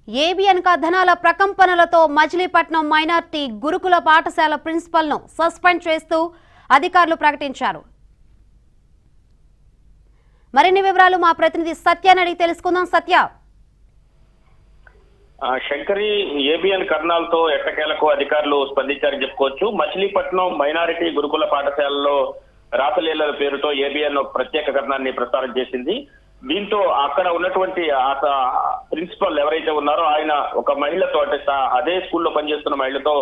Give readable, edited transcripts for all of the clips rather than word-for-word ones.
ABN కథనాల ప్రకంపనలతో Machilipatnam minority గురుకుల పాఠశాల principal ను సస్పెండ్ చేస్తూ అధికారులు ప్రకటించారు. మరిన్ని వివరాలు మా ప్రతినిధి సత్యాన్ని అడిగి తెలుసుకుందాం. సత్య, శంకరి, ఏబిఎన్ కర్నాలతో ఎట్టకేలకు అధికారులు స్పందించారని చెప్పుకోవచ్చు. మచిలీపట్నం మైనారిటీ గురుకుల పాఠశాలలో రాసలీలల పేరుతో ఏబిఎన్ ప్రత్యేక కథనాన్ని ప్రసారం చేసింది. దీంతో అక్కడ ఉన్నటువంటి ప్రిన్సిపల్ ఎవరైతే ఉన్నారో ఆయన ఒక మహిళతో, అంటే అదే స్కూల్లో పనిచేస్తున్న మహిళతో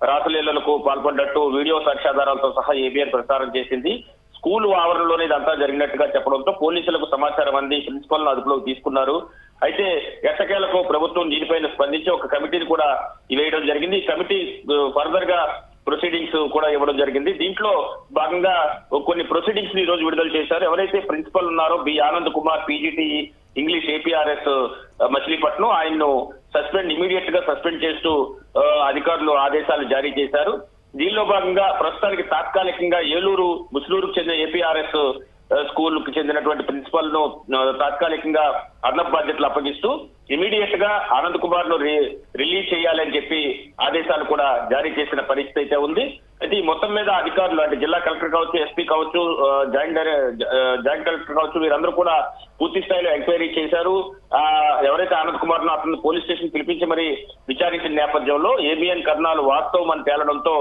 రాసలీలలకు పాల్పడ్డట్టు వీడియో సాక్ష్యాధారాలతో సహా ఏబిఎన్ ప్రసారం చేసింది. స్కూల్ ఆవరణలోనే ఇదంతా జరిగినట్టుగా చెప్పడంతో పోలీసులకు సమాచారం అంది ప్రిన్సిపల్ ను అదుపులోకి తీసుకున్నారు. అయితే ఎట్టకేలకు ప్రభుత్వం దీనిపైన స్పందించి ఒక కమిటీని కూడా వేయడం జరిగింది. ఈ కమిటీ ఫర్దర్ గా ప్రొసీడింగ్స్ కూడా ఇవ్వడం జరిగింది. దీంట్లో భాగంగా కొన్ని ప్రొసీడింగ్స్ ని ఈ రోజు విడుదల చేశారు. ఎవరైతే ప్రిన్సిపల్ ఉన్నారో B Anand Kumar, PGT English APRS Machilipatnam, ఆయన్ను ఇమీడియట్ గా సస్పెండ్ చేస్తూ అధికారులు ఆదేశాలు జారీ చేశారు. దీనిలో భాగంగా ప్రస్తుతానికి తాత్కాలికంగా ముస్లూరుకు చెందిన ఏపీఆర్ఎస్ స్కూల్ కు చెందినటువంటి ప్రిన్సిపల్ ను తాత్కాలికంగా అదనపు బాధ్యతలు అప్పగిస్తూ ఇమీడియట్ గా ఆనంద్ కుమార్ ను రిలీజ్ చేయాలని చెప్పి ఆదేశాలు కూడా జారీ చేసిన పరిస్థితి అయితే ఉంది. అయితే ఈ మొత్తం మీద అధికారులు, అంటే జిల్లా కలెక్టర్ కావచ్చు, ఎస్పీ కావచ్చు, జాయింట్ కలెక్టర్ కావచ్చు, వీరందరూ కూడా పూర్తి స్థాయిలో ఎంక్వైరీ చేశారు. ఎవరైతే ఆనంద్ కుమార్ ను అతను పోలీస్ స్టేషన్ పిలిపించి మరి విచారించిన నేపథ్యంలో ఏబిఎన్ కథనాలు వాస్తవం అని తేలడంతో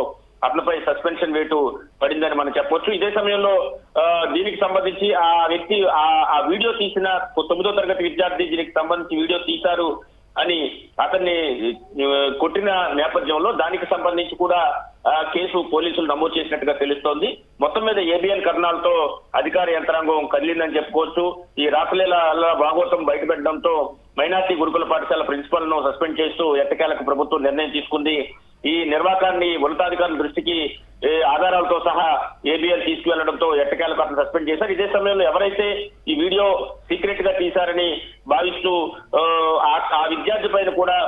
అతనిపై సస్పెన్షన్ వేటు పడిందని మనం చెప్పొచ్చు. ఇదే సమయంలో దీనికి సంబంధించి ఆ వ్యక్తి ఆ వీడియో తీసిన 9వ తరగతి విద్యార్థి దీనికి సంబంధించి వీడియో తీశారు అని అతన్ని కొట్టిన నేపథ్యంలో దానికి సంబంధించి కూడా కేసు పోలీసులు నమోదు చేసినట్టుగా తెలుస్తోంది. మొత్తం మీద ఏబిఎన్ కర్నాలతో అధికార యంత్రాంగం కదిలిందని చెప్పుకోవచ్చు. ఈ రాసలీల భాగోతం బయటపెట్టడంతో మైనార్టీ గురుకుల పాఠశాల ప్రిన్సిపల్ ను సస్పెండ్ చేస్తూ ఎట్టకేలకు ప్రభుత్వం నిర్ణయం తీసుకుంది. ఈ నిర్వాకాన్ని ఉన్నతాధికారుల దృష్టికి ఆధారాలతో సహా ఏబిఎన్ తీసుకువెళ్లడంతో ఎట్టకేలకు అతను సస్పెండ్ చేశారు. ఇదే సమయంలో ఎవరైతే ఈ వీడియో సీక్రెట్ గా తీశారని భావిస్తూ ఆ విద్యార్థి పైన కూడా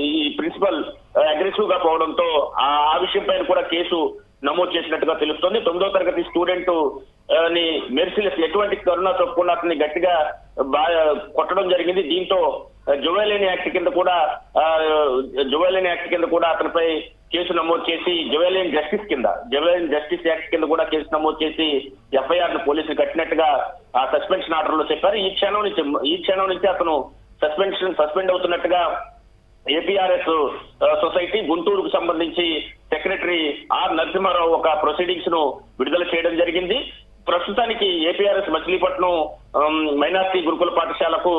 ఈ ప్రిన్సిపల్ అగ్రెసివ్ గా పోవడంతో ఆ విషయం పైన కూడా కేసు నమోదు చేసినట్టుగా తెలుస్తోంది. 9వ తరగతి స్టూడెంట్ ని మెర్సిలెస్ ఎటువంటి కరుణ చూపకుండా అతన్ని గట్టిగా కొట్టడం జరిగింది. దీంతో జువైలైన్ యాక్ట్ కింద కూడా అతనిపై కేసు నమోదు చేసి జువైలైన్ జస్టిస్ యాక్ట్ కింద కూడా కేసు నమోదు చేసి ఎఫ్ఐఆర్ ను పోలీసులు కట్టినట్టుగా ఆ సస్పెన్షన్ ఆర్డర్ లో చెప్పారు. ఈ క్షణం నుంచి అతను సస్పెండ్ అవుతున్నట్టుగా ఏపీఆర్ఎస్ సొసైటీ గుంటూరుకు సంబంధించి సెక్రటరీ ఆర్ నరసింహారావు ఒక ప్రొసీడింగ్స్ ను విడుదల చేయడం జరిగింది. ప్రస్తుతానికి ఏపీఆర్ఎస్ మచిలీపట్నం మైనార్టీ గురుకుల పాఠశాలకు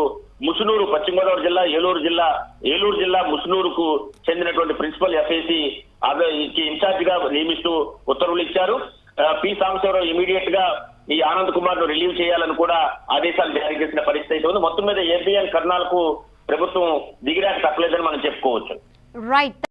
ముసునూరు, పశ్చిమ గోదావరి జిల్లా, ఏలూరు జిల్లా ముసునూరుకు చెందినటువంటి ప్రిన్సిపల్ ఎఫ్ఏసి ఇన్ఛార్జ్ గా నియమిస్తూ ఉత్తర్వులు ఇచ్చారు. పి సాంబశివరావు ఇమీడియట్ గా ఈ ఆనంద్ కుమార్ ను రిలీవ్ చేయాలని కూడా ఆదేశాలు జారీ చేసిన పరిస్థితి అయితే ఉంది. మొత్తం మీద ఏబిఎన్ కర్నాలకు ప్రభుత్వం దిగిరాక తప్పలేదని మనం చెప్పుకోవచ్చు. రైట్.